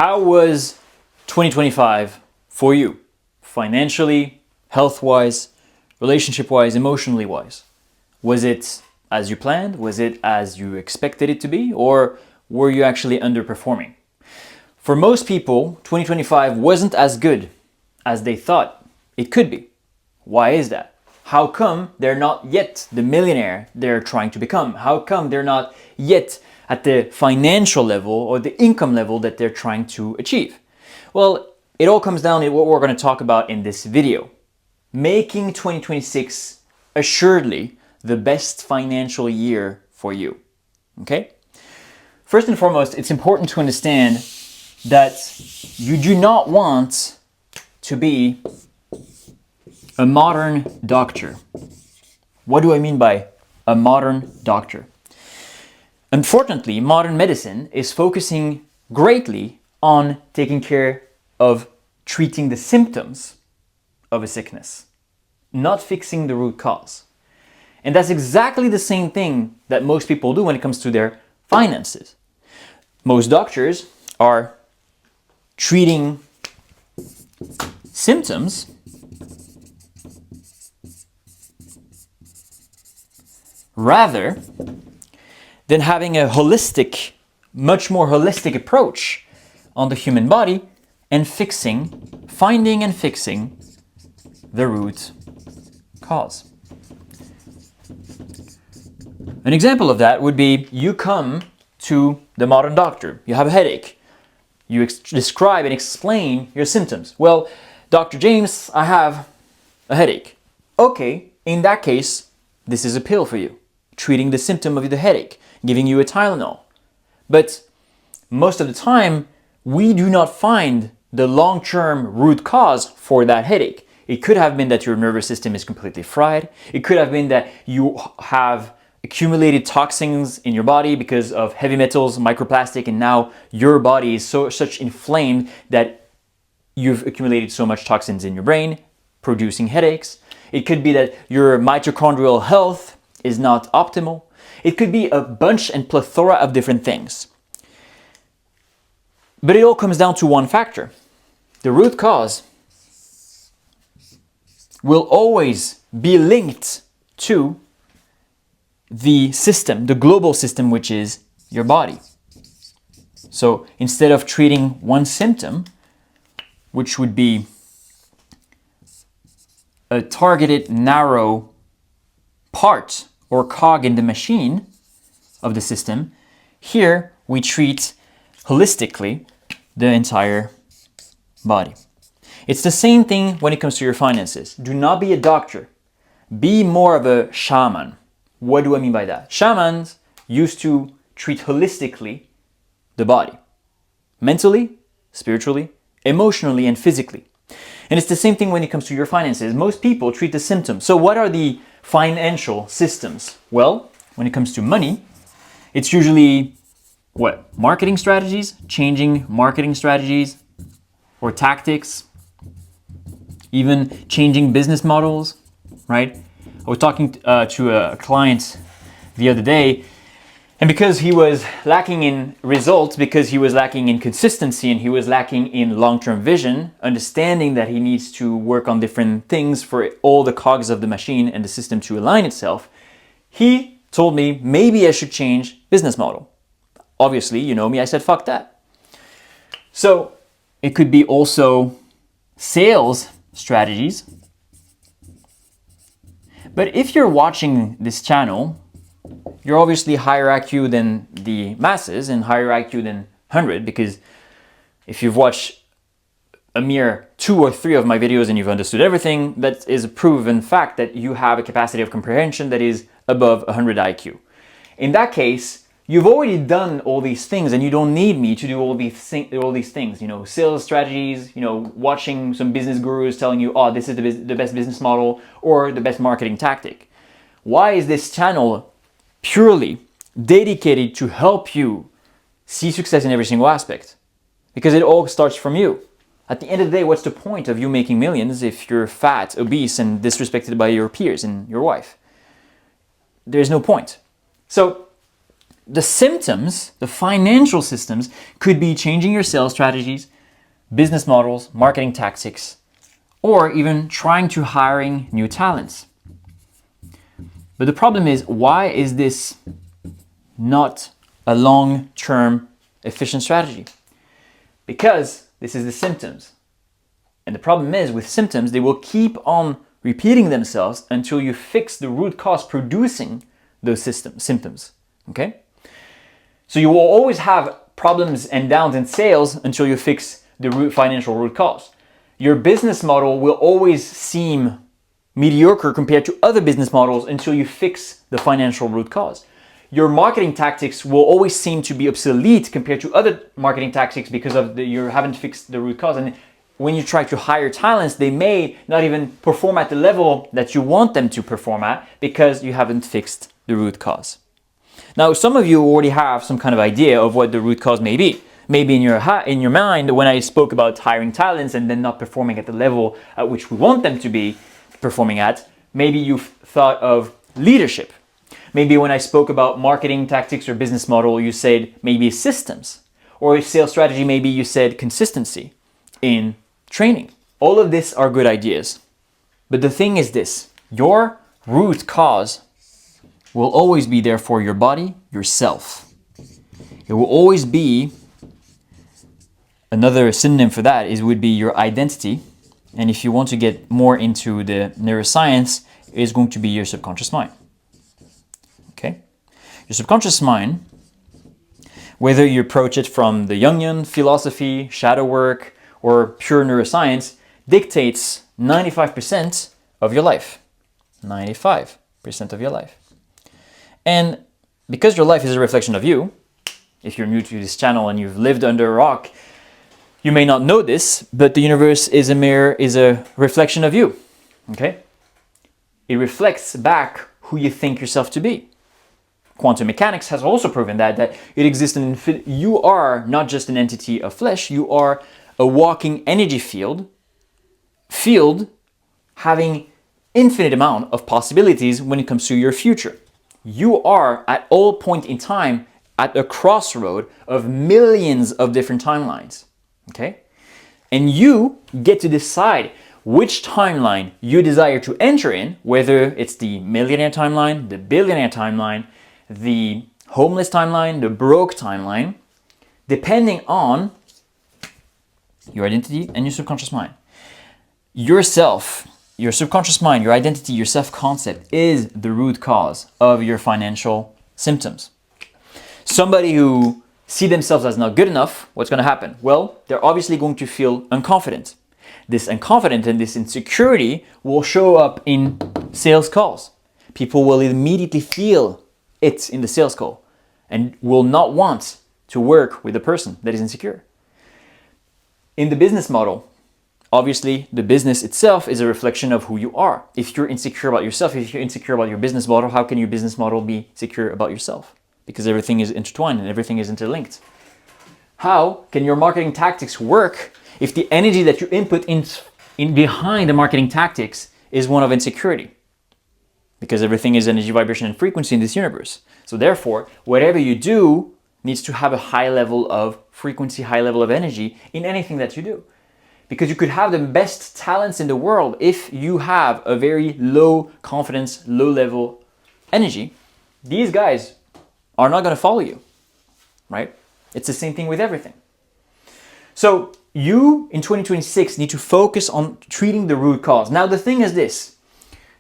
How was 2025 for you? Financially, health-wise, relationship-wise, emotionally-wise? Was it as you planned? Was it as you expected it to be? Or were you actually underperforming? For most people, 2025 wasn't as good as they thought it could be. Why is that? How come they're not yet the millionaire they're trying to become? How come they're not yet at the financial level or the income level that they're trying to achieve? Well, it all comes down to what we're going to talk about in this video. Making 2026 assuredly the best financial year for you. Okay? First and foremost, it's important to understand that you do not want to be a modern doctor. What do I mean by a modern doctor? Unfortunately, modern medicine is focusing greatly on taking care of treating the symptoms of a sickness, not fixing the root cause. And that's exactly the same thing that most people do when it comes to their finances. Most doctors are treating symptoms rather than having a holistic, much more holistic approach on the human body and finding and fixing the root cause. An example of that would be you come to the modern doctor, you have a headache, you describe and explain your symptoms. Well, Dr. James, I have a headache. Okay, in that case, this is a pill for you, treating the symptom of the headache, giving you a Tylenol. But most of the time, we do not find the long-term root cause for that headache. It could have been that your nervous system is completely fried. It could have been that you have accumulated toxins in your body because of heavy metals, microplastic, and now your body is such inflamed that you've accumulated so much toxins in your brain, producing headaches. It could be that your mitochondrial health is not optimal. It could be a bunch and plethora of different things. But it all comes down to one factor. The root cause will always be linked to the system, the global system, which is your body. So instead of treating one symptom, which would be a targeted, narrow part or cog in the machine of the system, here we treat holistically the entire body. It's the same thing when it comes to your finances. Do not be a doctor. Be more of a shaman. What do I mean by that? Shamans used to treat holistically the body. Mentally, spiritually, emotionally, and physically. And it's the same thing when it comes to your finances. Most people treat the symptoms. So what are the financial systems? Well, when it comes to money, it's usually what? Marketing strategies, changing marketing strategies or tactics, even changing business models, right? I was talking to a client the other day, and because he was lacking in results, because he was lacking in consistency, and he was lacking in long-term vision, understanding that he needs to work on different things for all the cogs of the machine and the system to align itself, he told me maybe I should change business model. Obviously, you know me, I said, fuck that. So it could be also sales strategies. But if you're watching this channel, you're obviously higher IQ than the masses and higher IQ than 100, because if you've watched a mere 2 or 3 of my videos and you've understood everything, that is a proven fact that you have a capacity of comprehension that is above 100 IQ. In that case, you've already done all these things and you don't need me to do all these things, you know, sales strategies, you know, watching some business gurus telling you, oh, this is the best business model or the best marketing tactic. Why is this channel purely dedicated to help you see success in every single aspect? Because it all starts from you. At the end of the day, what's the point of you making millions if you're fat, obese, and disrespected by your peers and your wife? There's no point. So the symptoms, the financial systems, could be changing your sales strategies, business models, marketing tactics, or even trying to hiring new talents. But the problem is, why is this not a long-term efficient strategy? Because this is the symptoms. And the problem is, with symptoms, they will keep on repeating themselves until you fix the root cause producing those symptoms. Okay? So you will always have problems and downs in sales until you fix the financial root cause. Your business model will always seem mediocre compared to other business models until you fix the financial root cause. Your marketing tactics will always seem to be obsolete compared to other marketing tactics because of you haven't fixed the root cause. And when you try to hire talents, they may not even perform at the level that you want them to perform at because you haven't fixed the root cause. Now, some of you already have some kind of idea of what the root cause may be. Maybe in your mind, when I spoke about hiring talents and then not performing at the level at which we want them to be performing at, maybe you've thought of leadership. Maybe when I spoke about marketing tactics or business model, you said maybe systems. Or sales strategy, maybe you said consistency in training. All of this are good ideas. But the thing is this, your root cause will always be there for your body, yourself. It will always be, another synonym for that would be your identity. And if you want to get more into the neuroscience, it's going to be your subconscious mind. Okay? Your subconscious mind, whether you approach it from the Jungian philosophy, shadow work, or pure neuroscience, dictates 95% of your life. 95% of your life. And because your life is a reflection of you, if you're new to this channel and you've lived under a rock, you may not know this, but the universe is a reflection of you. Okay? It reflects back who you think yourself to be. Quantum mechanics has also proven that it exists in infinite. You are not just an entity of flesh, you are a walking energy field having infinite amount of possibilities when it comes to your future. You are at all point in time at a crossroad of millions of different timelines. Okay? And you get to decide which timeline you desire to enter in, whether it's the millionaire timeline, the billionaire timeline, the homeless timeline, the broke timeline, depending on your identity and your subconscious mind. Yourself, your subconscious mind, your identity, your self-concept is the root cause of your financial symptoms. Somebody who see themselves as not good enough, what's going to happen? Well, they're obviously going to feel unconfident. This unconfidence and this insecurity will show up in sales calls. People will immediately feel it in the sales call and will not want to work with a person that is insecure. In the business model, obviously the business itself is a reflection of who you are. If you're insecure about yourself, if you're insecure about your business model, how can your business model be secure about yourself? Because everything is intertwined and everything is interlinked. How can your marketing tactics work if the energy that you input in behind the marketing tactics is one of insecurity? Because everything is energy, vibration, and frequency in this universe. So therefore, whatever you do needs to have a high level of frequency, high level of energy in anything that you do. Because you could have the best talents in the world if you have a very low confidence, low level energy. These guys are not going to follow you, right? It's the same thing with everything. So you in 2026 need to focus on treating the root cause. Now the thing is this,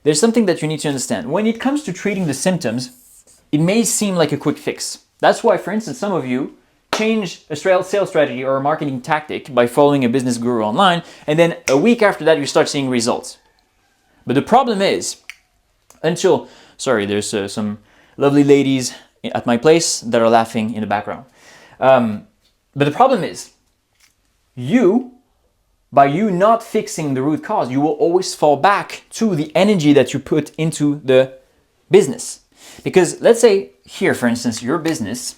there's something that you need to understand. When it comes to treating the symptoms, it may seem like a quick fix. That's why, for instance, some of you change a sales strategy or a marketing tactic by following a business guru online, and then a week after that, you start seeing results. But the problem is, there's some lovely ladies at my place that are laughing in the background. But the problem is, by you not fixing the root cause, you will always fall back to the energy that you put into the business. Because let's say here, for instance, your business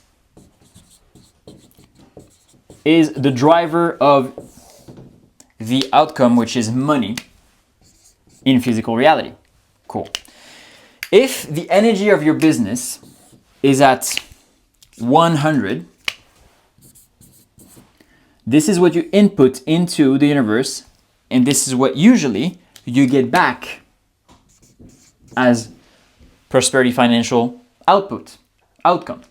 is the driver of the outcome, which is money in physical reality. Cool. If the energy of your business is at 100. This is what you input into the universe, and this is what usually you get back as prosperity financial outcome.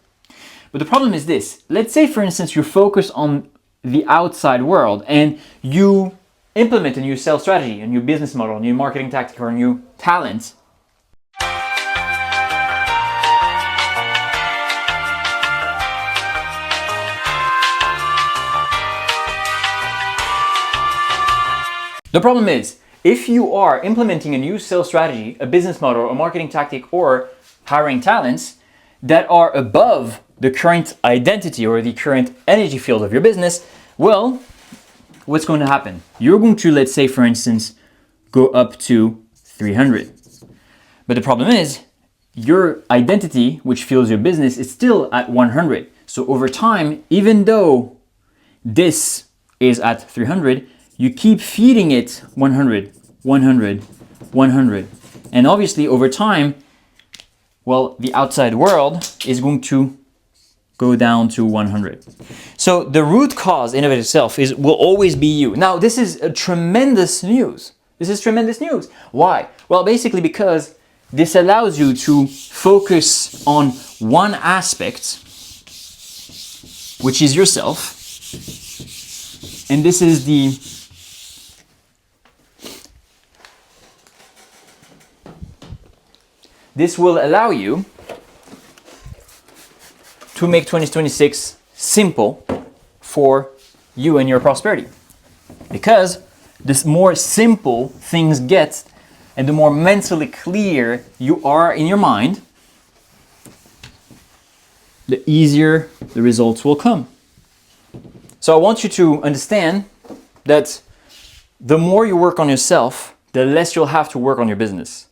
But the problem is this. Let's say, for instance, you focus on the outside world and you implement a new sales strategy, a new business model, a new marketing tactic, or a new talent. The problem is, if you are implementing a new sales strategy, a business model, a marketing tactic, or hiring talents that are above the current identity or the current energy field of your business, well, what's going to happen? You're going to, let's say, for instance, go up to 300. But the problem is, your identity, which fuels your business, is still at 100. So over time, even though this is at 300, you keep feeding it 100, 100, 100. And obviously over time, well, the outside world is going to go down to 100. So the root cause in of itself will always be you. Now, this is tremendous news. This is tremendous news. Why? Well, basically because this allows you to focus on one aspect, which is yourself. And this is this will allow you to make 2026 simple for you and your prosperity. Because the more simple things get and the more mentally clear you are in your mind, the easier the results will come. So I want you to understand that the more you work on yourself, the less you'll have to work on your business.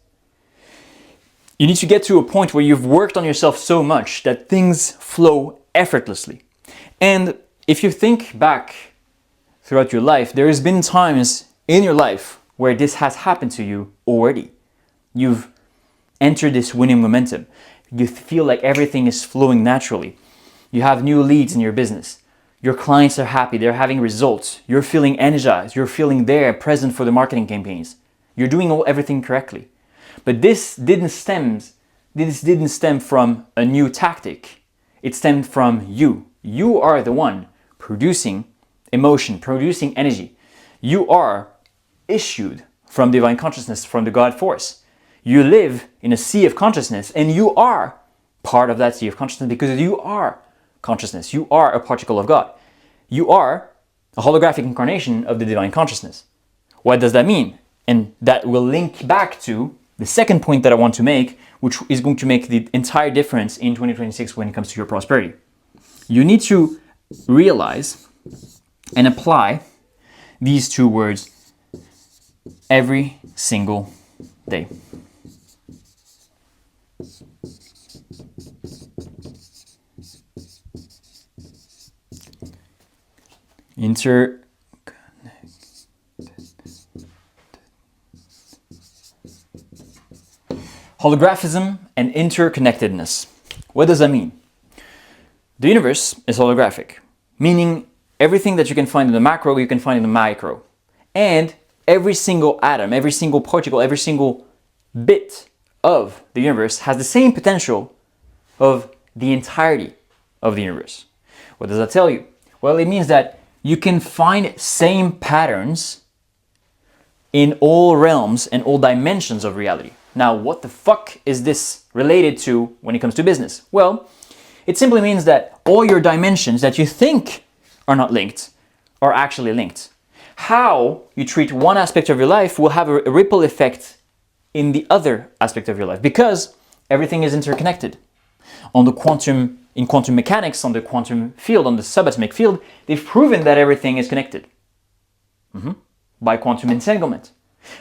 You need to get to a point where you've worked on yourself so much that things flow effortlessly. And if you think back throughout your life, there has been times in your life where this has happened to you already. You've entered this winning momentum. You feel like everything is flowing naturally. You have new leads in your business. Your clients are happy, they're having results. You're feeling energized, you're feeling there, present for the marketing campaigns. You're doing everything correctly. But this didn't stem from a new tactic. It stemmed from you. You are the one producing emotion, producing energy. You are issued from divine consciousness, from the God force. You live in a sea of consciousness, and you are part of that sea of consciousness because you are consciousness. You are a particle of God. You are a holographic incarnation of the divine consciousness. What does that mean? And that will link back to the second point that I want to make, which is going to make the entire difference in 2026 when it comes to your prosperity. You need to realize and apply these two words every single day. Holographism and interconnectedness. What does that mean? The universe is holographic, meaning everything that you can find in the macro, you can find in the micro. And every single atom, every single particle, every single bit of the universe has the same potential of the entirety of the universe. What does that tell you? Well, it means that you can find same patterns in all realms and all dimensions of reality. Now, what the fuck is this related to when it comes to business? Well, it simply means that all your dimensions that you think are not linked are actually linked. How you treat one aspect of your life will have a ripple effect in the other aspect of your life because everything is interconnected. In quantum mechanics, on the quantum field, on the subatomic field, they've proven that everything is connected by quantum entanglement.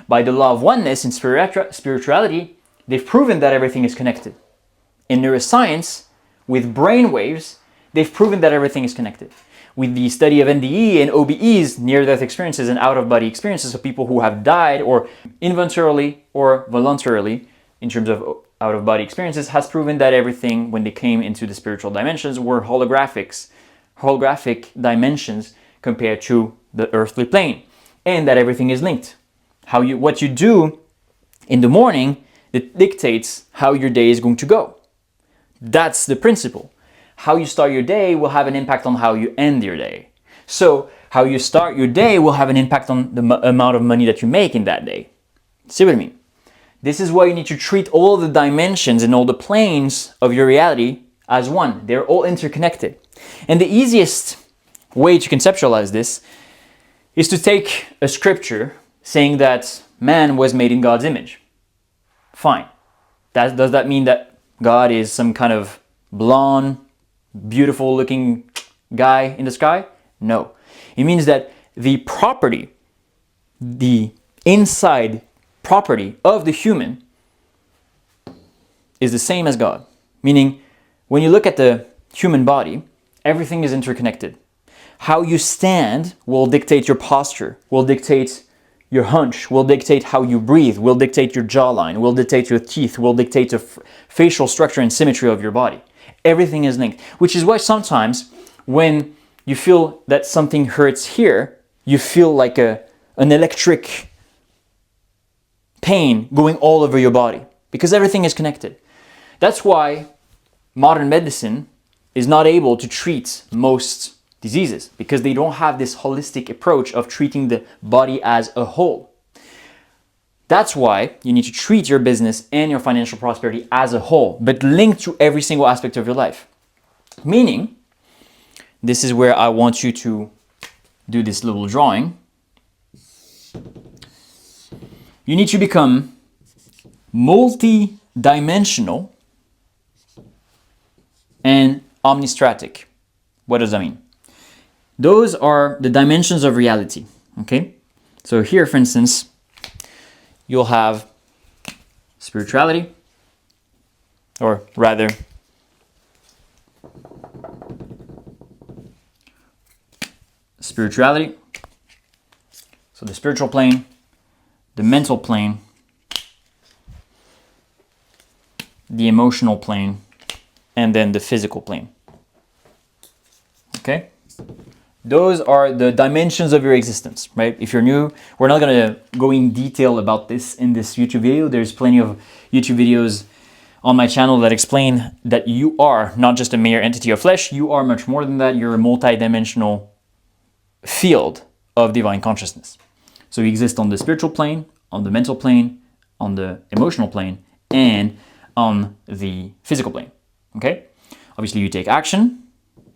By the law of oneness in spirituality, they've proven that everything is connected. In neuroscience, with brain waves, they've proven that everything is connected. With the study of NDE and OBEs, near-death experiences and out-of-body experiences of people who have died or involuntarily or voluntarily in terms of out-of-body experiences has proven that everything, when they came into the spiritual dimensions, were holographic dimensions compared to the earthly plane, and that everything is linked. What you do in the morning, it dictates how your day is going to go. That's the principle. How you start your day will have an impact on how you end your day. So how you start your day will have an impact on the amount of money that you make in that day. See what I mean? This is why you need to treat all the dimensions and all the planes of your reality as one. They're all interconnected. And the easiest way to conceptualize this is to take a scripture saying that man was made in God's image. Fine. Does that mean that God is some kind of blonde, beautiful looking guy in the sky? No. It means that the property, the inside property of the human is the same as God. Meaning, when you look at the human body, everything is interconnected. How you stand will dictate your posture, will dictate your hunch, will dictate how you breathe, will dictate your jawline, will dictate your teeth, will dictate the facial structure and symmetry of your body. Everything is linked, which is why sometimes when you feel that something hurts here, you feel like an electric pain going all over your body, because everything is connected. That's why modern medicine is not able to treat most diseases, because they don't have this holistic approach of treating the body as a whole. That's why you need to treat your business and your financial prosperity as a whole, but linked to every single aspect of your life. Meaning, this is where I want you to do this little drawing. You need to become multi-dimensional and omnistratic. What does that mean? Those are the dimensions of reality, okay? So here, for instance, you'll have spirituality, or rather, spirituality. So the spiritual plane, the mental plane, the emotional plane, and then the physical plane. Okay? Those are the dimensions of your existence, right? If you're new, we're not going to go in detail about this in this YouTube video. There's plenty of YouTube videos on my channel that explain that you are not just a mere entity of flesh, you are much more than that. You're a multi-dimensional field of divine consciousness. So you exist on the spiritual plane, on the mental plane, on the emotional plane, and on the physical plane, okay? Obviously you take action,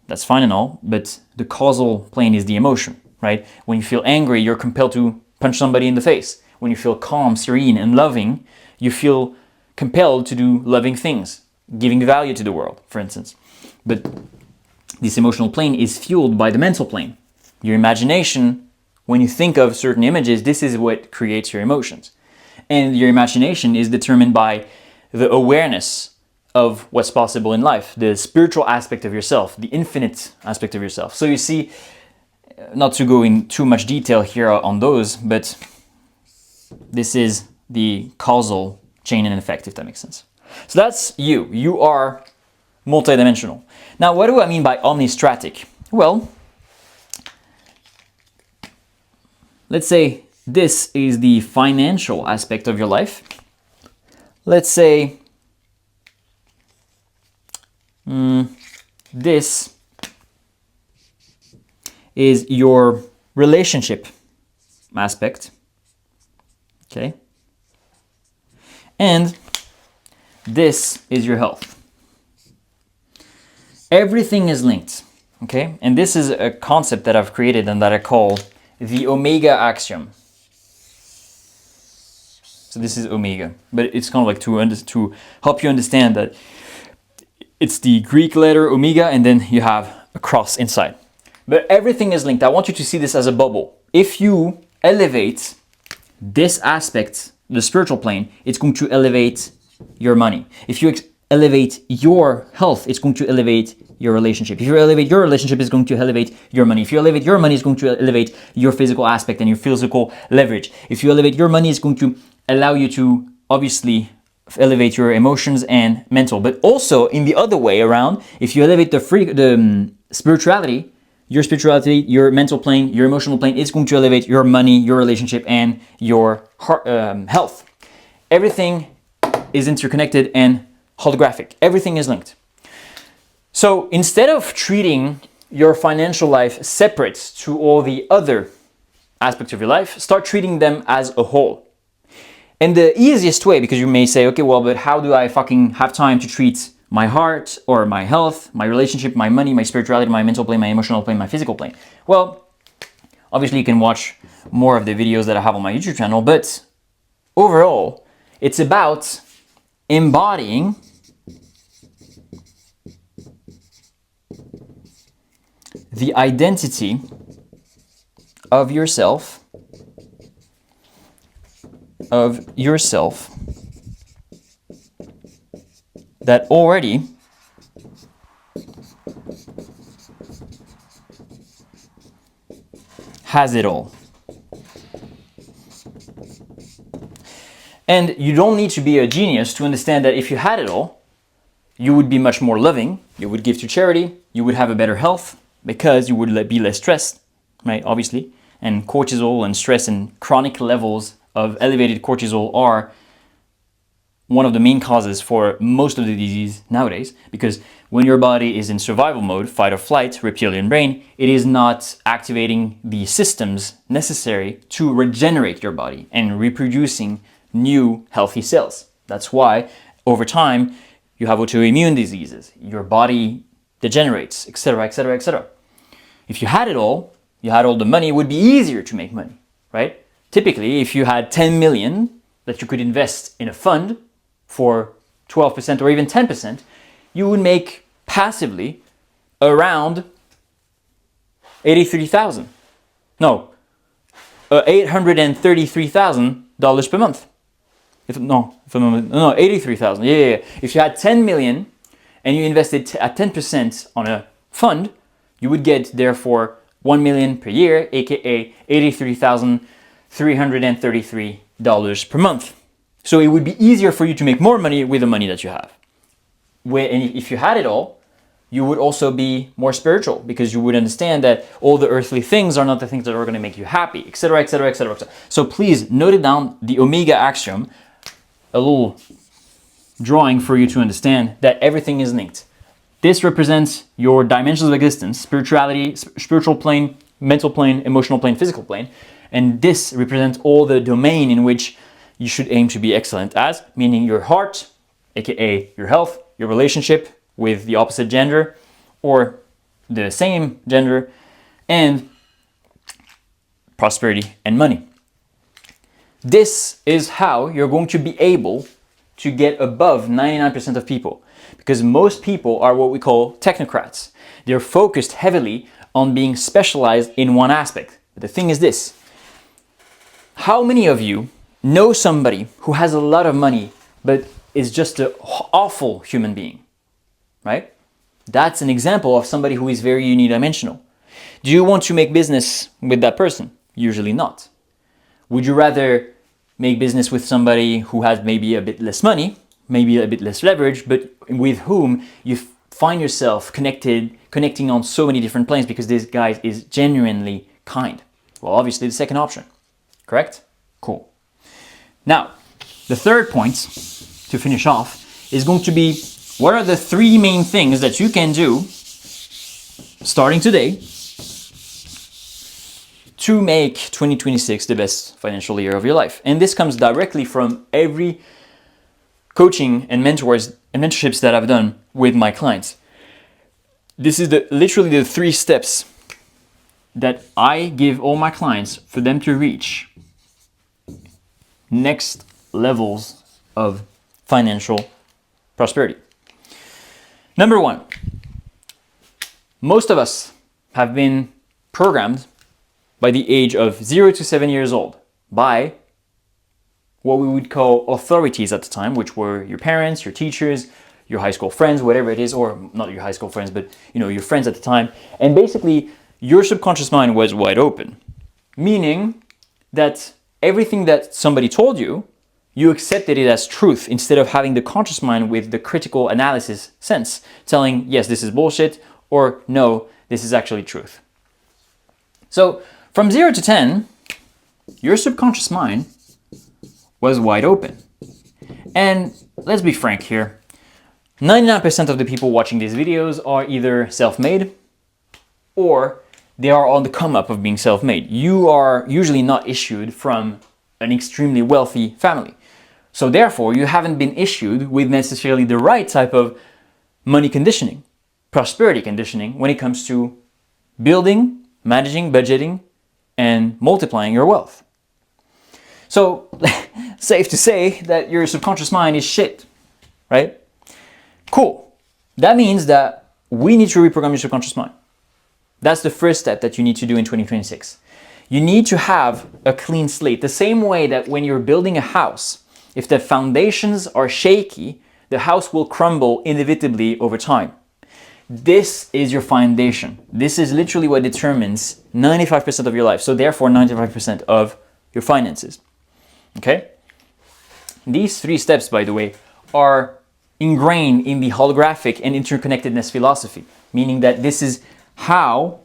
that's fine and all, but the causal plane is the emotion, right? When you feel angry, you're compelled to punch somebody in the face. When you feel calm, serene, and loving, you feel compelled to do loving things, giving value to the world, for instance. But this emotional plane is fueled by the mental plane. Your imagination, when you think of certain images, this is what creates your emotions. And your imagination is determined by the awareness of what's possible in life, the spiritual aspect of yourself, the infinite aspect of yourself. So you see, not to go in too much detail here on those, but this is the causal chain and effect, if that makes sense. So that's you. You are multidimensional. Now, what do I mean by omnistratic? Well, let's say this is the financial aspect of your life. Let's say this is your relationship aspect, okay? And this is your health. Everything is linked, okay? And this is a concept that I've created and that I call the Omega axiom. So this is Omega, but it's kind of like to help you understand that it's the Greek letter Omega and then you have a cross inside. But everything is linked. I want you to see this as a bubble. If you elevate this aspect, the spiritual plane, it's going to elevate your money. If you elevate your health, it's going to elevate your relationship. If you elevate your relationship, it's going to elevate your money. If you elevate your money, it's going to elevate your physical aspect and your physical leverage. If you elevate your money, it's going to allow you to obviously elevate your emotions and mental. But also in the other way around, if you elevate the spirituality, your mental plane, your emotional plane, it's going to elevate your money, your relationship, and your health. Everything is interconnected and holographic. Everything is linked. So instead of treating your financial life separate to all the other aspects of your life, start treating them as a whole. And the easiest way, because you may say, okay, well, but how do I fucking have time to treat my heart or my health, my relationship, my money, my spirituality, my mental plane, my emotional plane, my physical plane? Well, obviously you can watch more of the videos that I have on my YouTube channel, but overall, it's about embodying the identity of yourself that already has it all. And you don't need to be a genius to understand that if you had it all, you would be much more loving, you would give to charity, you would have a better health because you would be less stressed, right? Obviously. And cortisol and stress and chronic levels of elevated cortisol are one of the main causes for most of the disease nowadays, because when your body is in survival mode, fight or flight, reptilian brain, it is not activating the systems necessary to regenerate your body and reproducing new healthy cells. That's why over time you have autoimmune diseases, your body degenerates, etc., etc., etc. If you had it all, you had all the money, it would be easier to make money, right? Typically, if you had 10 million that you could invest in a fund for 12% or even 10%, you would make passively around $833,000 per month. $83,000. Yeah. If you had 10 million and you invested at 10% on a fund, you would get therefore 1 million per year, aka $83,333 per month. So it would be easier for you to make more money with the money that you have. And if you had it all, you would also be more spiritual because you would understand that all the earthly things are not the things that are going to make you happy, etc., etc., etc. So please note it down, the Omega axiom, a little drawing for you to understand that everything is linked. This represents your dimensions of existence: spirituality, spiritual plane, mental plane, emotional plane, physical plane. And this represents all the domain in which you should aim to be excellent as, meaning your heart, aka your health, your relationship with the opposite gender or the same gender, and prosperity and money. This is how you're going to be able to get above 99% of people, because most people are what we call technocrats. They're focused heavily on being specialized in one aspect. But the thing is this: how many of you know somebody who has a lot of money but is just an awful human being, right? That's an example of somebody who is very unidimensional. Do you want to make business with that person? Usually not. Would you rather make business with somebody who has maybe a bit less money, maybe a bit less leverage, but with whom you find yourself connecting on so many different planes because this guy is genuinely kind? Well, obviously the second option, correct? Cool. Now, the third point to finish off is going to be, what are the three main things that you can do starting today to make 2026 the best financial year of your life? And this comes directly from every coaching and mentorships that I've done with my clients. This is literally the 3 steps that I give all my clients for them to reach next levels of financial prosperity. Number 1, most of us have been programmed by the age of 0 to 7 years old by what we would call authorities at the time, which were your parents, your teachers, your high school friends, whatever it is, or not your high school friends, but your friends at the time. And basically, your subconscious mind was wide open, meaning that everything that somebody told you, You accepted it as truth instead of having the conscious mind with the critical analysis sense, telling, yes, this is bullshit, or no, this is actually truth. So from 0 to 10, your subconscious mind was wide open. And let's be frank here. 99% of the people watching these videos are either self-made or they are on the come up of being self-made. You are usually not issued from an extremely wealthy family. So therefore, you haven't been issued with necessarily the right type of money conditioning, prosperity conditioning when it comes to building, managing, budgeting, and multiplying your wealth. So safe to say that your subconscious mind is shit, right? Cool. That means that we need to reprogram your subconscious mind. That's the first step that you need to do in 2026. You need to have a clean slate. The same way that when you're building a house, if the foundations are shaky, the house will crumble inevitably over time. This is your foundation. This is literally what determines 95% of your life. So therefore 95% of your finances. Okay? These 3 steps, by the way, are ingrained in the holographic and interconnectedness philosophy, meaning that this is how,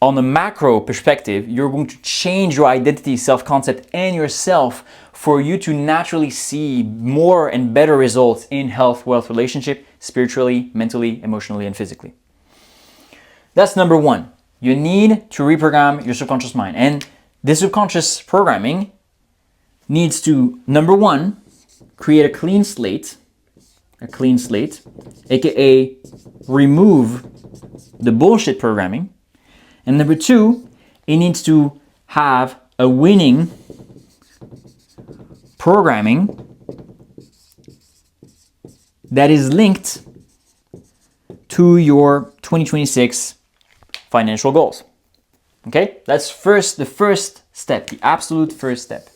on a macro perspective, you're going to change your identity, self-concept, and yourself for you to naturally see more and better results in health, wealth, relationship, spiritually, mentally, emotionally, and physically. That's number 1. You need to reprogram your subconscious mind. And this subconscious programming needs to, number 1, create a clean slate, aka remove the bullshit programming. And number 2, it needs to have a winning programming that is linked to your 2026 financial goals. Okay? That's the first step, the absolute first step.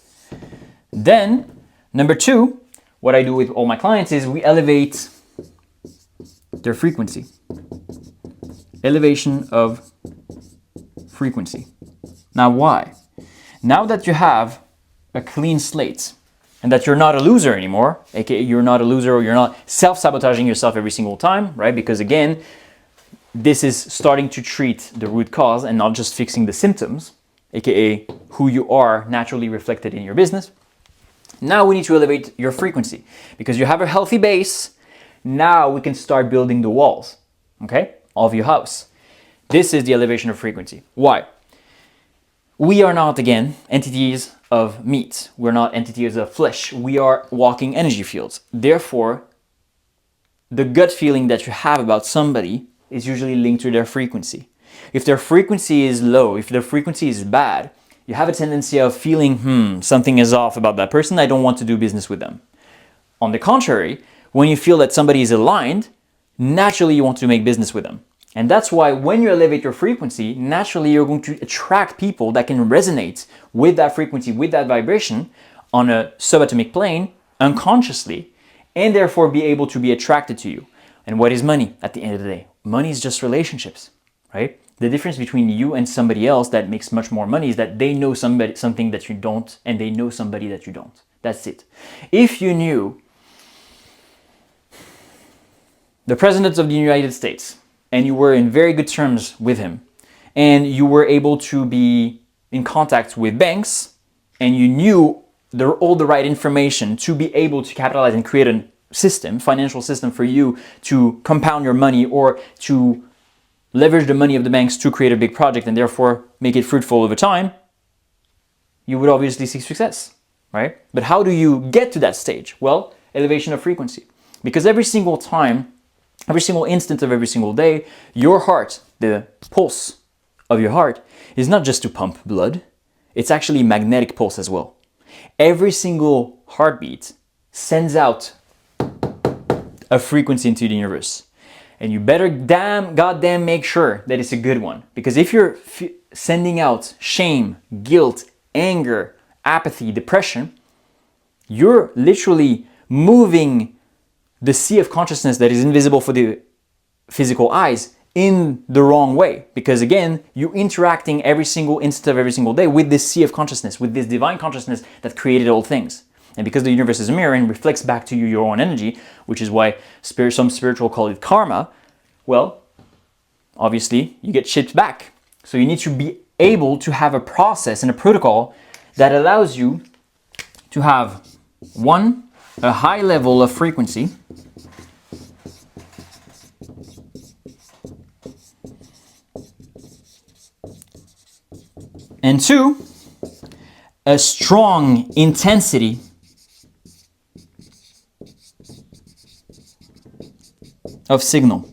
Then, number 2, what I do with all my clients is we elevate their frequency. Elevation of frequency. Now, why? Now that you have a clean slate and that you're not a loser anymore, aka you're not a loser or you're not self-sabotaging yourself every single time, right? Because again, this is starting to treat the root cause and not just fixing the symptoms, aka who you are naturally reflected in your business. Now we need to elevate your frequency because you have a healthy base. Now we can start building the walls, okay, of your house. This is the elevation of frequency. Why? We are not, again, entities of meat. We're not entities of flesh. We are walking energy fields. Therefore, the gut feeling that you have about somebody is usually linked to their frequency. If their frequency is low, if their frequency is bad, you have a tendency of feeling, something is off about that person. I don't want to do business with them. On the contrary, when you feel that somebody is aligned, naturally you want to make business with them. And that's why when you elevate your frequency, naturally you're going to attract people that can resonate with that frequency, with that vibration on a subatomic plane, unconsciously, and therefore be able to be attracted to you. And what is money at the end of the day? Money is just relationships, right? The difference between you and somebody else that makes much more money is that they know something that you don't, and they know somebody that you don't. That's it. If you knew the President of the United States, and you were in very good terms with him, and you were able to be in contact with banks, and you knew all the right information to be able to capitalize and create a system, financial system for you to compound your money or to leverage the money of the banks to create a big project and therefore make it fruitful over time, you would obviously see success, right? But how do you get to that stage? Well, elevation of frequency. Because every single time, every single instant of every single day, your heart, the pulse of your heart, is not just to pump blood, it's actually magnetic pulse as well. Every single heartbeat sends out a frequency into the universe. And you better goddamn make sure that it's a good one. Because if you're sending out shame, guilt, anger, apathy, depression, you're literally moving the sea of consciousness that is invisible for the physical eyes in the wrong way. Because again, you're interacting every single instant of every single day with this sea of consciousness, with this divine consciousness that created all things. And because the universe is a mirror and reflects back to you your own energy, which is why some spiritual call it karma, well, obviously you get shipped back. So you need to be able to have a process and a protocol that allows you to have, one, a high level of frequency, and two, a strong intensity of signal.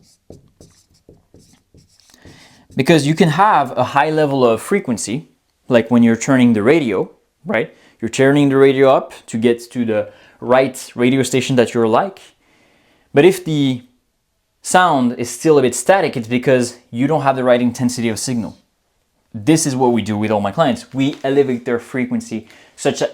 Because you can have a high level of frequency, like when you're turning the radio, right? You're turning the radio up to get to the right radio station that you're like. But if the sound is still a bit static, it's because you don't have the right intensity of signal. This is what we do with all my clients. We elevate their frequency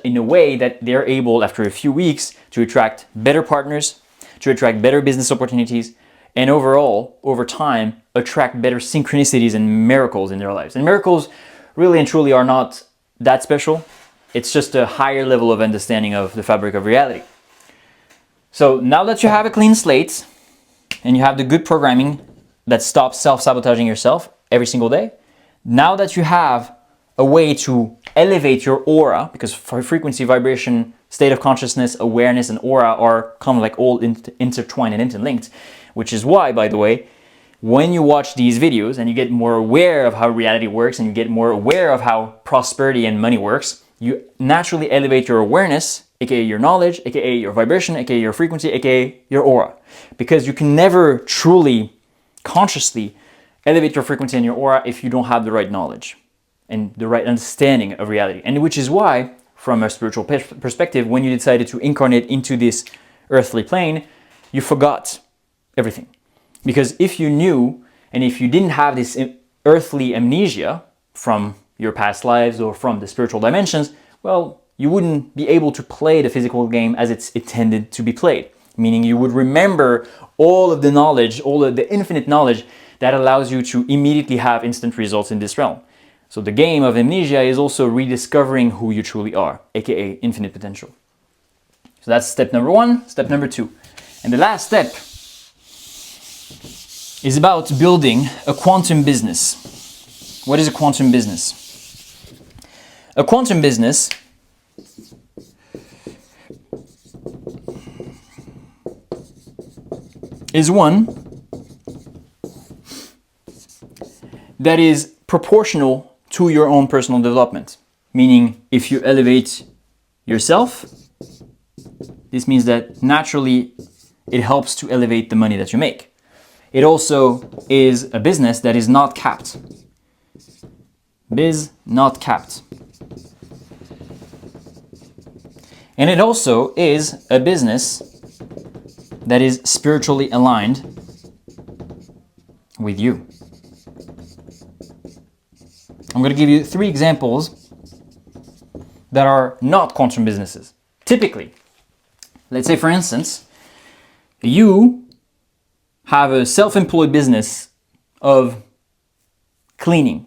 in a way that they're able, after a few weeks, to attract better partners, to attract better business opportunities, and overall, over time, attract better synchronicities and miracles in their lives. And miracles really and truly are not that special. It's just a higher level of understanding of the fabric of reality. So now that you have a clean slate and you have the good programming that stops self-sabotaging yourself every single day, now that you have a way to elevate your aura, because for frequency, vibration, state of consciousness, awareness, and aura are kind of like all intertwined and interlinked, which is why, by the way, when you watch these videos and you get more aware of how reality works and you get more aware of how prosperity and money works, you naturally elevate your awareness, aka your knowledge, aka your vibration, aka your frequency, aka your aura. Because you can never truly, consciously elevate your frequency and your aura if you don't have the right knowledge and the right understanding of reality. And which is why, from a spiritual perspective, when you decided to incarnate into this earthly plane, you forgot everything. Because if you knew, and if you didn't have this earthly amnesia from your past lives or from the spiritual dimensions, well, you wouldn't be able to play the physical game as it's intended to be played. Meaning you would remember all of the knowledge, all of the infinite knowledge that allows you to immediately have instant results in this realm. So the game of amnesia is also rediscovering who you truly are, aka infinite potential. So that's step number one. Step number two. And the last step is about building a quantum business. What is a quantum business? A quantum business is one that is proportional to your own personal development. Meaning, if you elevate yourself, this means that naturally it helps to elevate the money that you make. It also is a business that is not capped. Biz not capped. And it also is a business that is spiritually aligned with you. I'm going to give you 3 examples that are not quantum businesses. Typically, let's say for instance, you have a self-employed business of cleaning.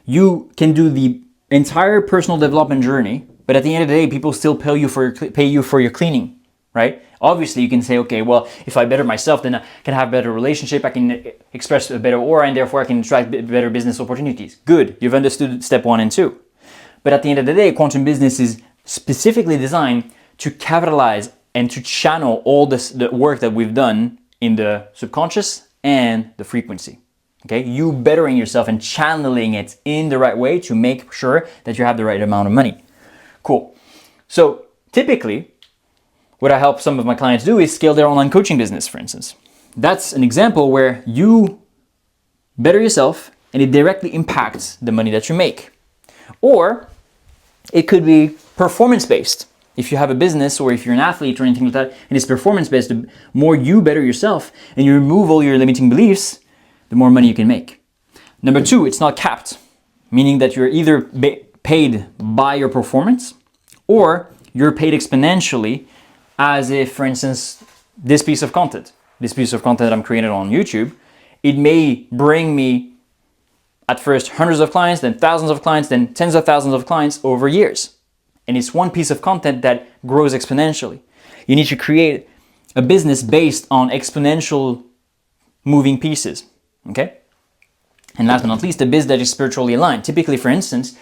You can do the entire personal development journey, but at the end of the day, people still pay you for your cleaning, right? Obviously, you can say, okay, well, if I better myself, then I can have a better relationship, I can express a better aura, and therefore I can attract better business opportunities. Good, you've understood step 1 and 2. But at the end of the day, quantum business is specifically designed to capitalize and to channel all the work that we've done in the subconscious and the frequency. Okay, you bettering yourself and channeling it in the right way to make sure that you have the right amount of money. Cool. So typically, what I help some of my clients do is scale their online coaching business, for instance. That's an example where you better yourself and it directly impacts the money that you make. Or it could be performance-based. If you have a business or if you're an athlete or anything like that, and it's performance-based, the more you better yourself and you remove all your limiting beliefs, the more money you can make. Number 2, it's not capped, meaning that you're either paid by your performance or you're paid exponentially, as if, for instance, this piece of content that I'm creating on YouTube, it may bring me at first hundreds of clients, then thousands of clients, then tens of thousands of clients over years. And it's one piece of content that grows exponentially. You need to create a business based on exponential moving pieces, okay? And last but not least, a biz that is spiritually aligned. Typically, for instance,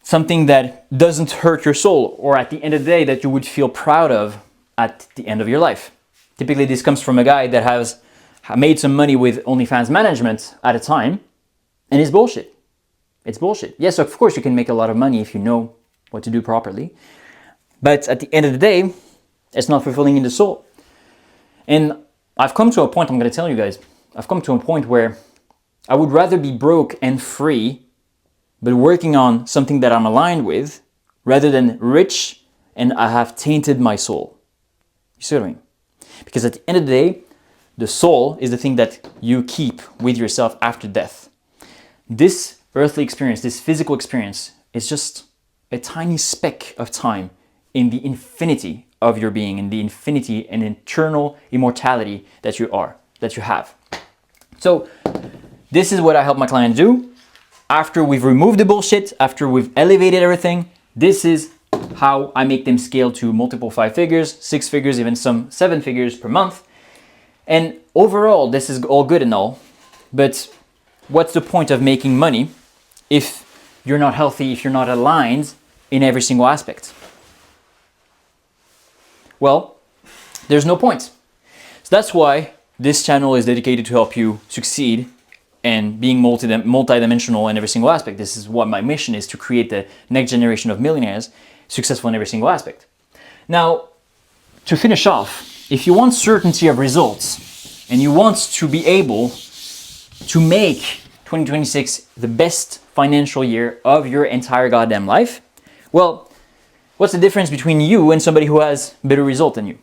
something that doesn't hurt your soul, or at the end of the day that you would feel proud of at the end of your life. Typically, this comes from a guy that has made some money with OnlyFans management at a time, and it's bullshit. It's bullshit. Yes, of course you can make a lot of money if you know what to do properly, but at the end of the day, it's not fulfilling in the soul. And I've come to a point, I'm going to tell you guys, I've come to a point where I would rather be broke and free, but working on something that I'm aligned with, rather than rich and I have tainted my soul. You see what I mean? Because at the end of the day, the soul is the thing that you keep with yourself after death. This earthly experience, this physical experience, is just a tiny speck of time in the infinity of your being, in the infinity and eternal immortality that you are, that you have. So this is what I help my client do. After we've removed the bullshit, after we've elevated everything, this is how I make them scale to multiple 5 figures, 6 figures, even some 7 figures per month. And overall, this is all good and all, but what's the point of making money if you're not healthy, if you're not aligned in every single aspect? Well, there's no point. So that's why this channel is dedicated to help you succeed and being multi-dimensional in every single aspect. This is what my mission is, to create the next generation of millionaires successful in every single aspect. Now, to finish off, if you want certainty of results and you want to be able to make 2026 the best financial year of your entire goddamn life, well, what's the difference between you and somebody who has better result than you?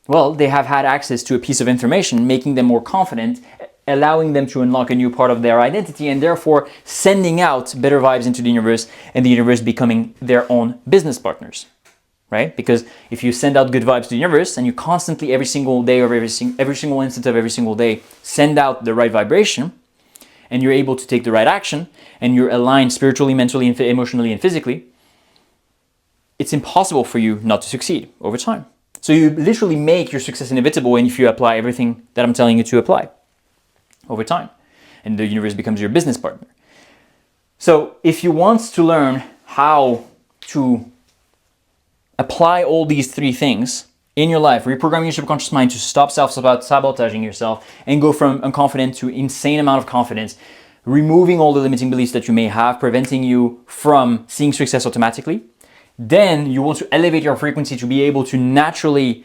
Well, they have had access to a piece of information, making them more confident, allowing them to unlock a new part of their identity, and therefore sending out better vibes into the universe, and the universe becoming their own business partners, right? Because if you send out good vibes to the universe and you constantly, every single day or every single instant of every single day, send out the right vibration, and you're able to take the right action, and you're aligned spiritually, mentally, and emotionally, and physically, it's impossible for you not to succeed over time. So you literally make your success inevitable, and if you apply everything that I'm telling you to apply over time, and the universe becomes your business partner. So if you want to learn how to apply all these 3 things in your life, reprogramming your subconscious mind to stop self-sabotaging yourself and go from unconfident to insane amount of confidence, removing all the limiting beliefs that you may have, preventing you from seeing success automatically, then you want to elevate your frequency to be able to naturally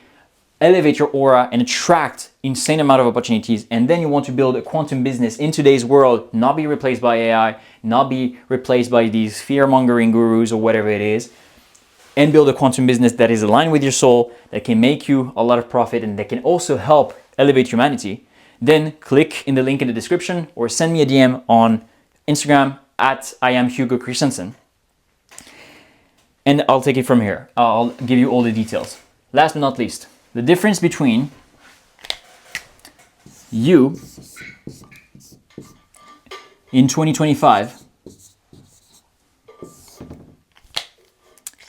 elevate your aura and attract insane amount of opportunities. And then you want to build a quantum business in today's world, not be replaced by AI, not be replaced by these fear-mongering gurus or whatever it is, and build a quantum business that is aligned with your soul, that can make you a lot of profit, and that can also help elevate humanity. Then click in the link in the description or send me a DM on Instagram at I am Hugo Christensen. And I'll take it from here. I'll give you all the details. Last but not least, the difference between you in 2025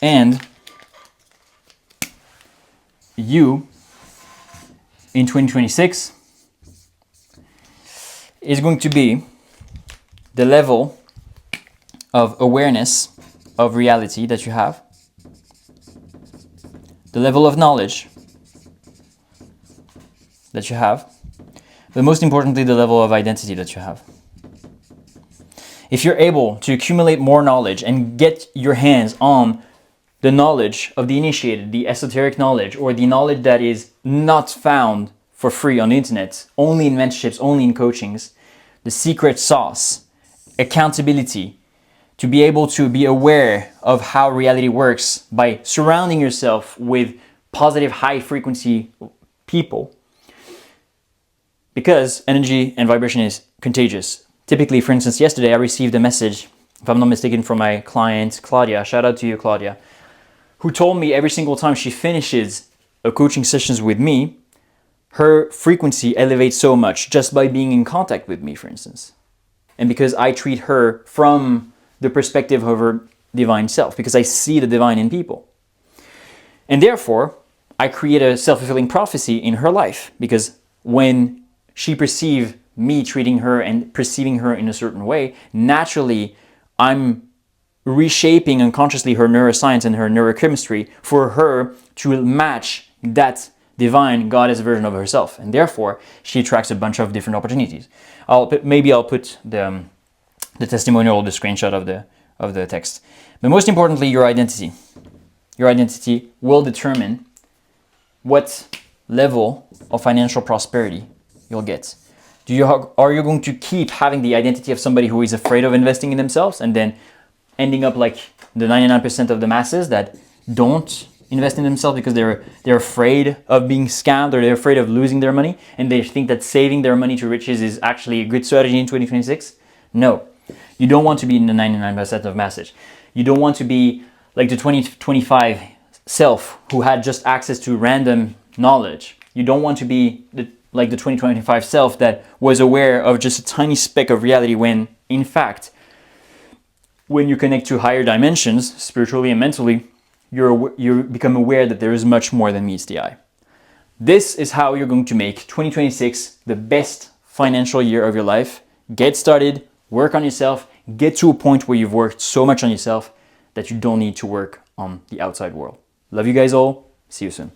and you in 2026 is going to be the level of awareness of reality that you have, the level of knowledge that you have, but most importantly, the level of identity that you have. If you're able to accumulate more knowledge and get your hands on the knowledge of the initiated, the esoteric knowledge, or the knowledge that is not found for free on the internet, only in mentorships, only in coachings, the secret sauce, accountability, to be able to be aware of how reality works by surrounding yourself with positive, high frequency people, because energy and vibration is contagious. Typically, for instance, yesterday I received a message, if I'm not mistaken, from my client, Claudia. Shout out to you, Claudia, who told me every single time she finishes a coaching sessions with me, her frequency elevates so much just by being in contact with me, for instance. And because I treat her from the perspective of her divine self because I see the divine in people. And therefore, I create a self-fulfilling prophecy in her life because when she perceives me treating her and perceiving her in a certain way, naturally, I'm reshaping unconsciously her neuroscience and her neurochemistry for her to match that divine goddess version of herself. And therefore, she attracts a bunch of different opportunities. Maybe I'll put the testimonial, the screenshot of the text. But most importantly, your identity. Your identity will determine what level of financial prosperity you'll get. Are you going to keep having the identity of somebody who is afraid of investing in themselves and then ending up like the 99% of the masses that don't invest in themselves because they're afraid of being scammed or they're afraid of losing their money and they think that saving their money to riches is actually a good strategy in 2026? No. You don't want to be in the 99% of masses. You don't want to be like the 2025 self who had just access to random knowledge. You don't want to be like the 2025 self that was aware of just a tiny speck of reality when, in fact, when you connect to higher dimensions, spiritually and mentally, you become aware that there is much more than meets the eye. This is how you're going to make 2026 the best financial year of your life. Get started, work on yourself, get to a point where you've worked so much on yourself that you don't need to work on the outside world. Love you guys all. See you soon.